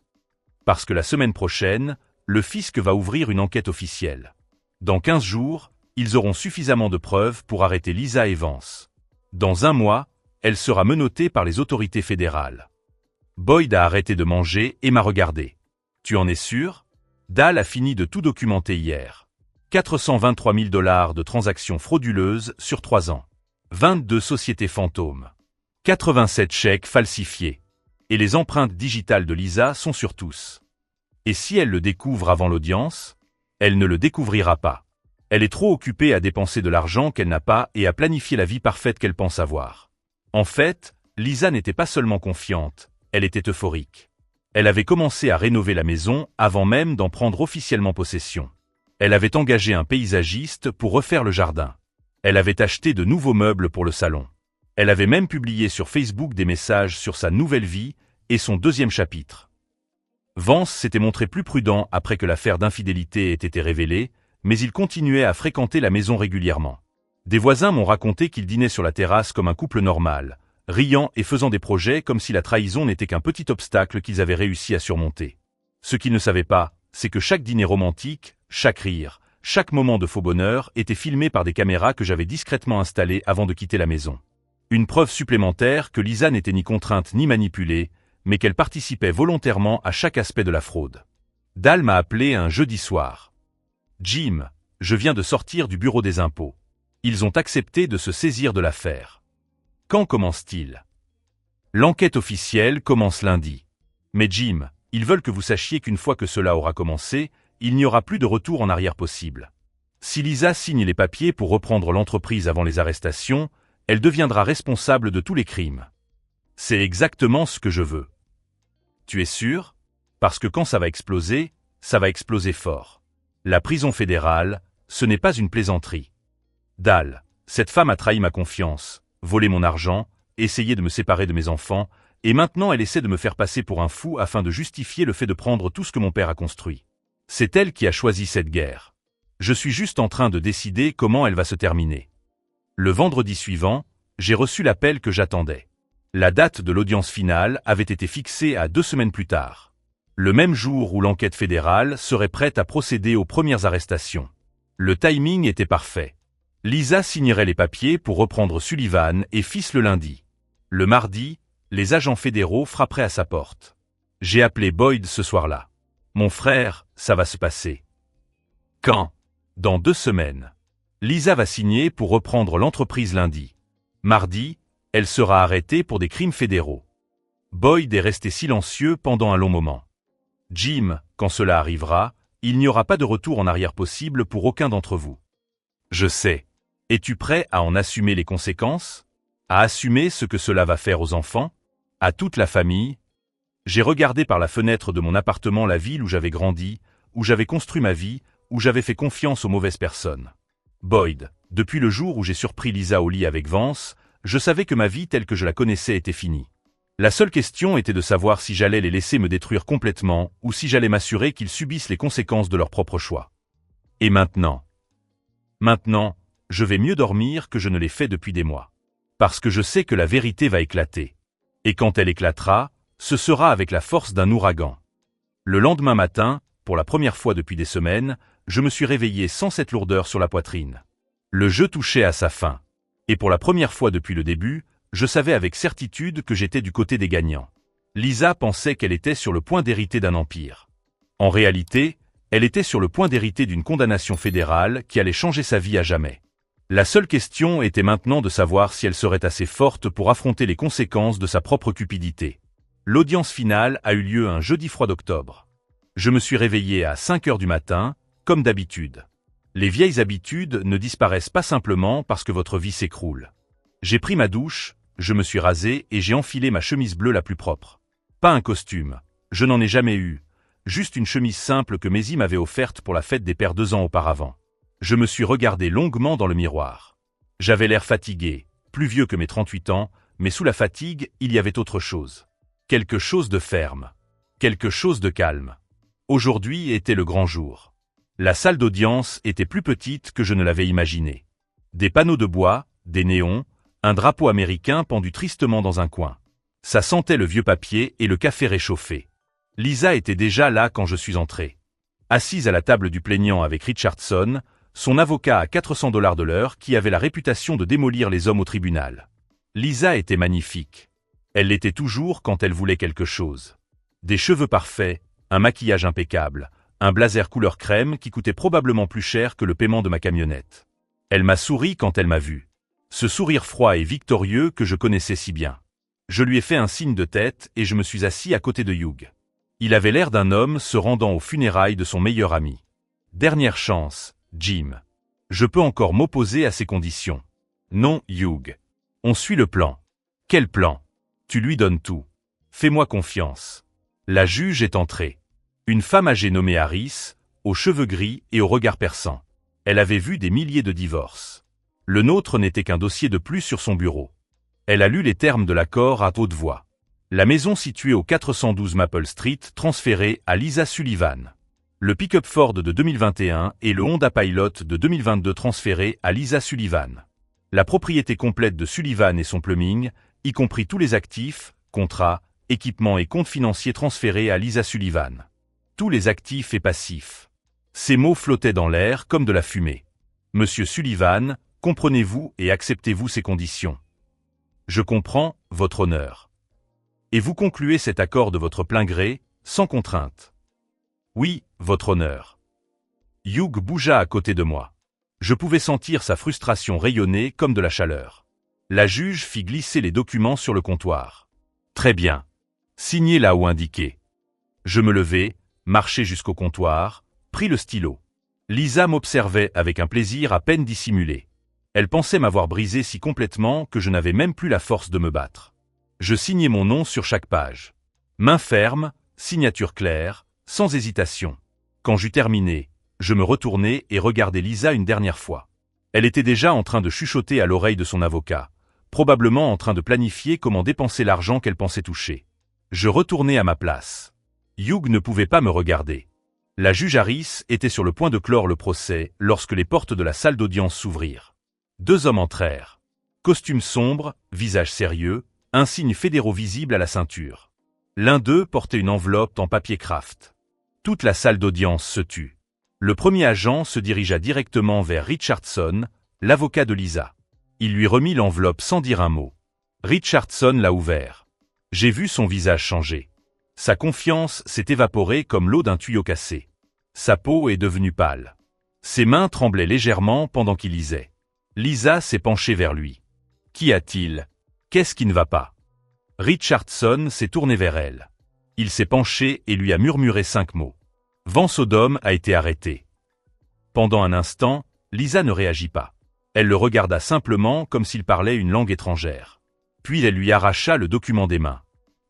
Parce que la semaine prochaine, le fisc va ouvrir une enquête officielle. Dans 15 jours, ils auront suffisamment de preuves pour arrêter Lisa Evans. Dans 1 mois, elle sera menottée par les autorités fédérales. Boyd a arrêté de manger et m'a regardé. Tu en es sûr? Dal a fini de tout documenter hier. 423 000 $ de transactions frauduleuses sur 3 ans. 22 sociétés fantômes. 87 chèques falsifiés. Et les empreintes digitales de Lisa sont sur tous. Et si elle le découvre avant l'audience? Elle ne le découvrira pas. Elle est trop occupée à dépenser de l'argent qu'elle n'a pas et à planifier la vie parfaite qu'elle pense avoir. En fait, Lisa n'était pas seulement confiante, elle était euphorique. Elle avait commencé à rénover la maison avant même d'en prendre officiellement possession. Elle avait engagé un paysagiste pour refaire le jardin. Elle avait acheté de nouveaux meubles pour le salon. Elle avait même publié sur Facebook des messages sur sa nouvelle vie et son 2e chapitre. Vance s'était montré plus prudent après que l'affaire d'infidélité ait été révélée, mais il continuait à fréquenter la maison régulièrement. Des voisins m'ont raconté qu'ils dînaient sur la terrasse comme un couple normal, riant et faisant des projets comme si la trahison n'était qu'un petit obstacle qu'ils avaient réussi à surmonter. Ce qu'ils ne savaient pas, c'est que chaque dîner romantique, chaque rire, chaque moment de faux bonheur était filmé par des caméras que j'avais discrètement installées avant de quitter la maison. Une preuve supplémentaire que Lisa n'était ni contrainte ni manipulée, mais qu'elle participait volontairement à chaque aspect de la fraude. Dal m'a appelé un jeudi soir. « Jim, je viens de sortir du bureau des impôts. Ils ont accepté de se saisir de l'affaire. Quand commence-t-il? L'enquête officielle commence lundi. Mais Jim, ils veulent que vous sachiez qu'une fois que cela aura commencé, il n'y aura plus de retour en arrière possible. Si Lisa signe les papiers pour reprendre l'entreprise avant les arrestations, elle deviendra responsable de tous les crimes. C'est exactement ce que je veux. Tu es sûr? Parce que quand ça va exploser fort. La prison fédérale, ce n'est pas une plaisanterie. Dal, cette femme a trahi ma confiance, volé mon argent, essayé de me séparer de mes enfants, et maintenant elle essaie de me faire passer pour un fou afin de justifier le fait de prendre tout ce que mon père a construit. C'est elle qui a choisi cette guerre. Je suis juste en train de décider comment elle va se terminer. Le vendredi suivant, j'ai reçu l'appel que j'attendais. La date de l'audience finale avait été fixée à 2 semaines plus tard. Le même jour où l'enquête fédérale serait prête à procéder aux premières arrestations. Le timing était parfait. Lisa signerait les papiers pour reprendre Sullivan et Fils le lundi. Le mardi, les agents fédéraux frapperaient à sa porte. J'ai appelé Boyd ce soir-là. Mon frère, ça va se passer. Quand? Dans 2 semaines. Lisa va signer pour reprendre l'entreprise lundi. Mardi, elle sera arrêtée pour des crimes fédéraux. Boyd est resté silencieux pendant un long moment. Jim, quand cela arrivera, il n'y aura pas de retour en arrière possible pour aucun d'entre vous. Je sais. Es-tu prêt à en assumer les conséquences? À assumer ce que cela va faire aux enfants? À toute la famille? J'ai regardé par la fenêtre de mon appartement la ville où j'avais grandi, où j'avais construit ma vie, où j'avais fait confiance aux mauvaises personnes. Boyd, depuis le jour où j'ai surpris Lisa au lit avec Vance, je savais que ma vie telle que je la connaissais était finie. La seule question était de savoir si j'allais les laisser me détruire complètement ou si j'allais m'assurer qu'ils subissent les conséquences de leur propre choix. Et maintenant? Maintenant, je vais mieux dormir que je ne l'ai fait depuis des mois. Parce que je sais que la vérité va éclater. Et quand elle éclatera, ce sera avec la force d'un ouragan. Le lendemain matin, pour la première fois depuis des semaines, je me suis réveillé sans cette lourdeur sur la poitrine. Le jeu touchait à sa fin. Et pour la première fois depuis le début, je savais avec certitude que j'étais du côté des gagnants. Lisa pensait qu'elle était sur le point d'hériter d'un empire. En réalité, elle était sur le point d'hériter d'une condamnation fédérale qui allait changer sa vie à jamais. La seule question était maintenant de savoir si elle serait assez forte pour affronter les conséquences de sa propre cupidité. L'audience finale a eu lieu un jeudi froid d'octobre. Je me suis réveillé à 5 heures du matin, comme d'habitude. Les vieilles habitudes ne disparaissent pas simplement parce que votre vie s'écroule. J'ai pris ma douche, je me suis rasé et j'ai enfilé ma chemise bleue la plus propre. Pas un costume, je n'en ai jamais eu, juste une chemise simple que Maisy m'avait offerte pour la fête des pères 2 ans auparavant. Je me suis regardé longuement dans le miroir. J'avais l'air fatigué, plus vieux que mes 38 ans, mais sous la fatigue, il y avait autre chose. Quelque chose de ferme. Quelque chose de calme. Aujourd'hui était le grand jour. La salle d'audience était plus petite que je ne l'avais imaginé. Des panneaux de bois, des néons, un drapeau américain pendu tristement dans un coin. Ça sentait le vieux papier et le café réchauffé. Lisa était déjà là quand je suis entré. Assise à la table du plaignant avec Richardson, son avocat à $400 de l'heure qui avait la réputation de démolir les hommes au tribunal. Lisa était magnifique. Elle l'était toujours quand elle voulait quelque chose. Des cheveux parfaits, un maquillage impeccable, un blazer couleur crème qui coûtait probablement plus cher que le paiement de ma camionnette. Elle m'a souri quand elle m'a vu. Ce sourire froid et victorieux que je connaissais si bien. Je lui ai fait un signe de tête et je me suis assis à côté de Hugh. Il avait l'air d'un homme se rendant aux funérailles de son meilleur ami. Dernière chance, Jim. Je peux encore m'opposer à ces conditions. Non, Hugh. On suit le plan. Quel plan? Tu lui donnes tout. Fais-moi confiance. La juge est entrée. Une femme âgée nommée Harris, aux cheveux gris et au regard perçant. Elle avait vu des milliers de divorces. Le nôtre n'était qu'un dossier de plus sur son bureau. Elle a lu les termes de l'accord à haute voix. La maison située au 412 Maple Street transférée à Lisa Sullivan. Le pick-up Ford de 2021 et le Honda Pilot de 2022 transférés à Lisa Sullivan. La propriété complète de Sullivan et son plumbing, y compris tous les actifs, contrats, équipements et comptes financiers transférés à Lisa Sullivan. Tous les actifs et passifs. Ces mots flottaient dans l'air comme de la fumée. Monsieur Sullivan, comprenez-vous et acceptez-vous ces conditions? Je comprends, votre honneur. Et vous concluez cet accord de votre plein gré, sans contrainte. Oui, votre honneur. Hugh bougea à côté de moi. Je pouvais sentir sa frustration rayonner comme de la chaleur. La juge fit glisser les documents sur le comptoir. Très bien. Signez là où indiqué. Je me levai, marchai jusqu'au comptoir, pris le stylo. Lisa m'observait avec un plaisir à peine dissimulé. Elle pensait m'avoir brisé si complètement que je n'avais même plus la force de me battre. Je signai mon nom sur chaque page. Main ferme, signature claire, sans hésitation. Quand j'eus terminé, je me retournai et regardai Lisa une dernière fois. Elle était déjà en train de chuchoter à l'oreille de son avocat, probablement en train de planifier comment dépenser l'argent qu'elle pensait toucher. Je retournai à ma place. Hugh ne pouvait pas me regarder. La juge Harris était sur le point de clore le procès lorsque les portes de la salle d'audience s'ouvrirent. 2 hommes entrèrent. Costume sombre, visage sérieux, insignes fédéraux visibles à la ceinture. L'un d'eux portait une enveloppe en papier craft. Toute la salle d'audience se tut. Le premier agent se dirigea directement vers Richardson, l'avocat de Lisa. Il lui remit l'enveloppe sans dire un mot. Richardson l'a ouvert. J'ai vu son visage changer. Sa confiance s'est évaporée comme l'eau d'un tuyau cassé. Sa peau est devenue pâle. Ses mains tremblaient légèrement pendant qu'il lisait. Lisa s'est penchée vers lui. Qu'y a-t-il? Qu'est-ce qui ne va pas? Richardson s'est tourné vers elle. Il s'est penché et lui a murmuré 5 mots. Van Sodom a été arrêté. Pendant un instant, Lisa ne réagit pas. Elle le regarda simplement comme s'il parlait une langue étrangère. Puis elle lui arracha le document des mains.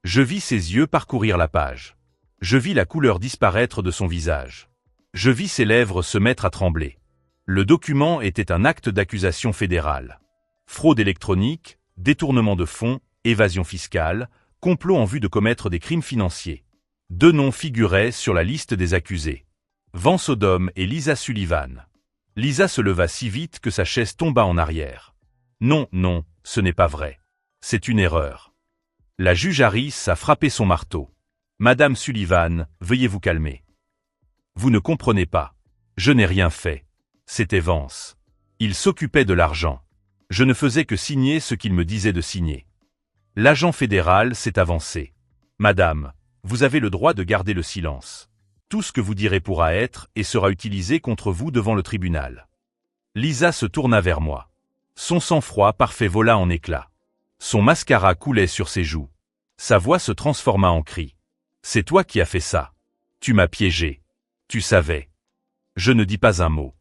Je vis ses yeux parcourir la page. Je vis la couleur disparaître de son visage. Je vis ses lèvres se mettre à trembler. Le document était un acte d'accusation fédérale. Fraude électronique, détournement de fonds, évasion fiscale, complot en vue de commettre des crimes financiers. 2 noms figuraient sur la liste des accusés. Van Sodom et Lisa Sullivan. Lisa se leva si vite que sa chaise tomba en arrière. Non, non, ce n'est pas vrai. C'est une erreur. La juge Harris a frappé son marteau. Madame Sullivan, veuillez vous calmer. Vous ne comprenez pas. Je n'ai rien fait. C'était Vance. Il s'occupait de l'argent. Je ne faisais que signer ce qu'il me disait de signer. L'agent fédéral s'est avancé. Madame, vous avez le droit de garder le silence. Tout ce que vous direz pourra être et sera utilisé contre vous devant le tribunal. Lisa se tourna vers moi. Son sang-froid parfait vola en éclats. Son mascara coulait sur ses joues. Sa voix se transforma en cri. C'est toi qui as fait ça. Tu m'as piégé. Tu savais. Je ne dis pas un mot.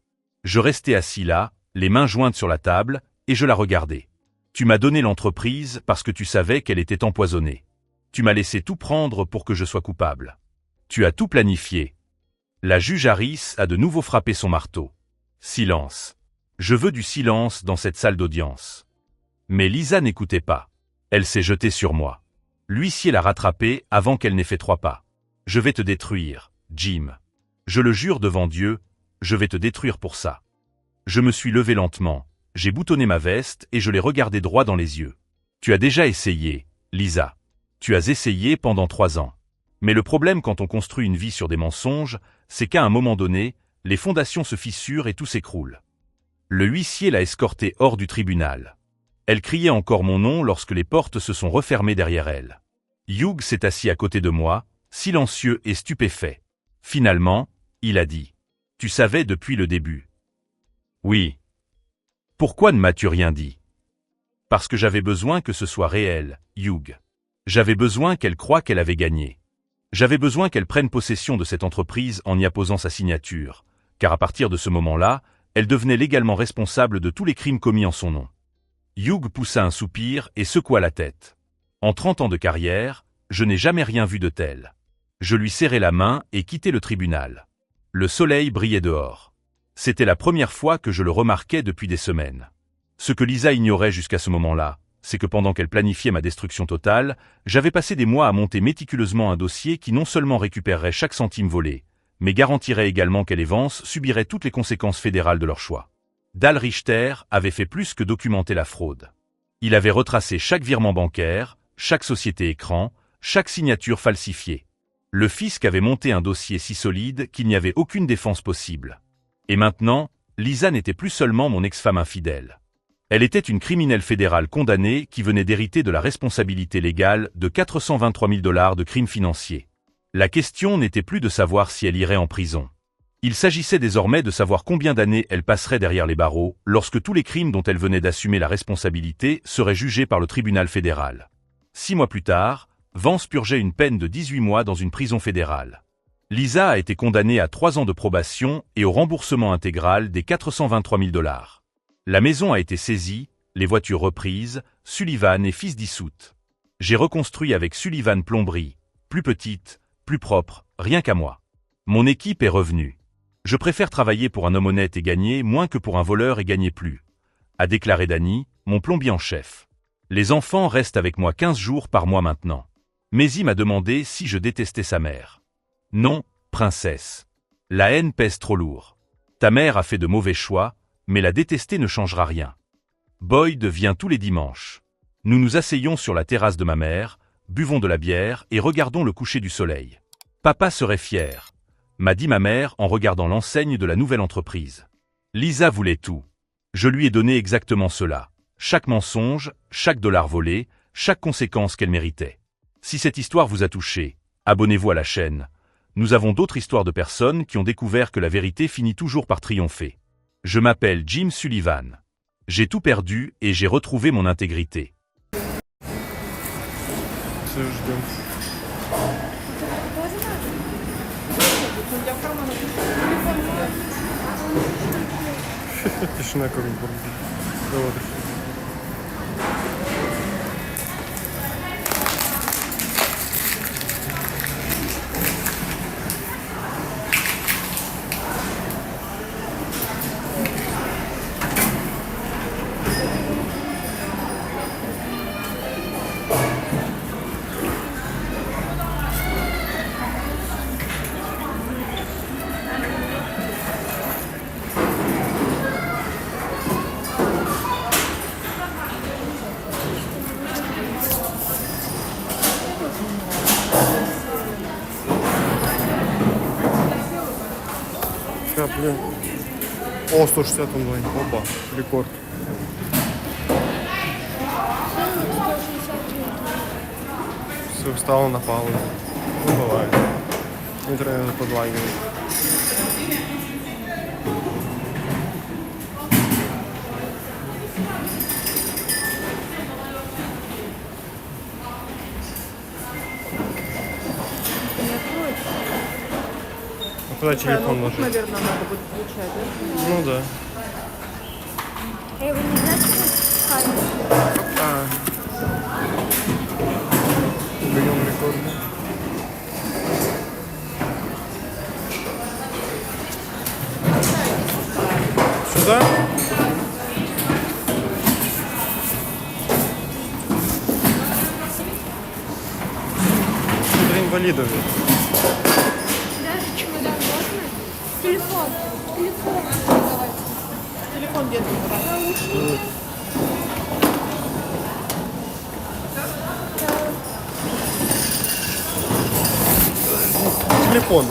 Je restais assis là, les mains jointes sur la table, et je la regardais. Tu m'as donné l'entreprise parce que tu savais qu'elle était empoisonnée. Tu m'as laissé tout prendre pour que je sois coupable. Tu as tout planifié. La juge Harris a de nouveau frappé son marteau. Silence. Je veux du silence dans cette salle d'audience. Mais Lisa n'écoutait pas. Elle s'est jetée sur moi. L'huissier l'a rattrapée avant qu'elle n'ait fait 3 pas. Je vais te détruire, Jim. Je le jure devant Dieu, je vais te détruire pour ça. Je me suis levé lentement, j'ai boutonné ma veste et je l'ai regardé droit dans les yeux. Tu as déjà essayé, Lisa. Tu as essayé pendant 3 ans. Mais le problème quand on construit une vie sur des mensonges, c'est qu'à un moment donné, les fondations se fissurent et tout s'écroule. Le huissier l'a escortée hors du tribunal. Elle criait encore mon nom lorsque les portes se sont refermées derrière elle. Hugh s'est assis à côté de moi, silencieux et stupéfait. Finalement, il a dit. Tu savais depuis le début. Oui. Pourquoi ne m'as-tu rien dit? Parce que j'avais besoin que ce soit réel, Hugh. J'avais besoin qu'elle croie qu'elle avait gagné. J'avais besoin qu'elle prenne possession de cette entreprise en y apposant sa signature, car à partir de ce moment-là, elle devenait légalement responsable de tous les crimes commis en son nom. Hugh poussa un soupir et secoua la tête. En 30 ans de carrière, je n'ai jamais rien vu de tel. Je lui serrai la main et quittai le tribunal. Le soleil brillait dehors. C'était la première fois que je le remarquais depuis des semaines. Ce que Lisa ignorait jusqu'à ce moment-là, c'est que pendant qu'elle planifiait ma destruction totale, j'avais passé des mois à monter méticuleusement un dossier qui non seulement récupérerait chaque centime volé, mais garantirait également qu'elle et Vance subiraient toutes les conséquences fédérales de leur choix. Dal Richter avait fait plus que documenter la fraude. Il avait retracé chaque virement bancaire, chaque société écran, chaque signature falsifiée. Le fisc avait monté un dossier si solide qu'il n'y avait aucune défense possible. Et maintenant, Lisa n'était plus seulement mon ex-femme infidèle. Elle était une criminelle fédérale condamnée qui venait d'hériter de la responsabilité légale de 423 000 $ de crimes financiers. La question n'était plus de savoir si elle irait en prison. Il s'agissait désormais de savoir combien d'années elle passerait derrière les barreaux lorsque tous les crimes dont elle venait d'assumer la responsabilité seraient jugés par le tribunal fédéral. 6 mois plus tard, Vance purgeait une peine de 18 mois dans une prison fédérale. Lisa a été condamnée à 3 ans de probation et au remboursement intégral des 423 000 $. La maison a été saisie, les voitures reprises, Sullivan et fils dissoute. J'ai reconstruit avec Sullivan plomberie, plus petite, plus propre, rien qu'à moi. Mon équipe est revenue. Je préfère travailler pour un homme honnête et gagner moins que pour un voleur et gagner plus, a déclaré Danny, mon plombier en chef. Les enfants restent avec moi 15 jours par mois maintenant. Maisy m'a demandé si je détestais sa mère. Non, princesse. La haine pèse trop lourd. Ta mère a fait de mauvais choix, mais la détester ne changera rien. Boyd vient tous les dimanches. Nous nous asseyons sur la terrasse de ma mère, buvons de la bière et regardons le coucher du soleil. Papa serait fier, m'a dit ma mère en regardant l'enseigne de la nouvelle entreprise. Lisa voulait tout. Je lui ai donné exactement cela. Chaque mensonge, chaque dollar volé, chaque conséquence qu'elle méritait. Si cette histoire vous a touché, abonnez-vous à la chaîne. Nous avons d'autres histoires de personnes qui ont découvert que la vérité finit toujours par triompher. Je m'appelle Jim Sullivan. J'ai tout perdu et j'ai retrouvé mon intégrité. Тишина как бы. Блин. О, 160 онлайн. Опа, рекорд. Все, встало на паузу. Ну, бывает. Интернет подлагивает. Куда телефон ложить? Наверное, надо будет включать, да? Ну да. Вы не знаете, Берем рекорд. Сюда? Для инвалидов. даже чемодан можно? Телефон. Телефон. Давай. Телефон детский. Наушники. Телефон.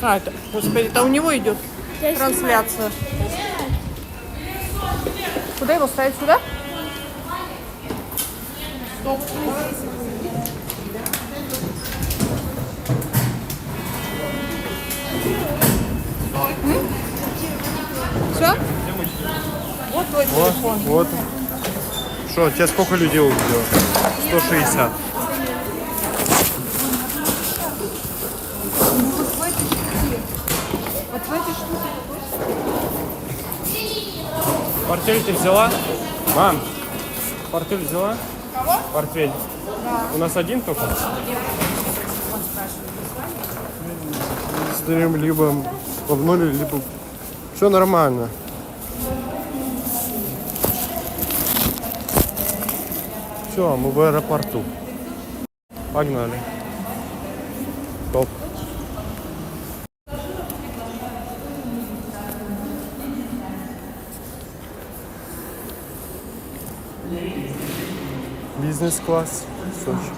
А, это, господи, это у него идет трансляция. Куда его ставить? Сюда? Стоп. Все? Вот твой Вот, телефон. вот. Что, тебе сколько людей увидело? 160. Вот в этой штуке. Портфель ты взяла? Мам, портфель взяла? Кого? Портфель. Да. У нас один только? Смотрим, либо обнули, либо... Все нормально. Все, мы в аэропорту. Погнали. Топ. Бизнес-класс. Сочи.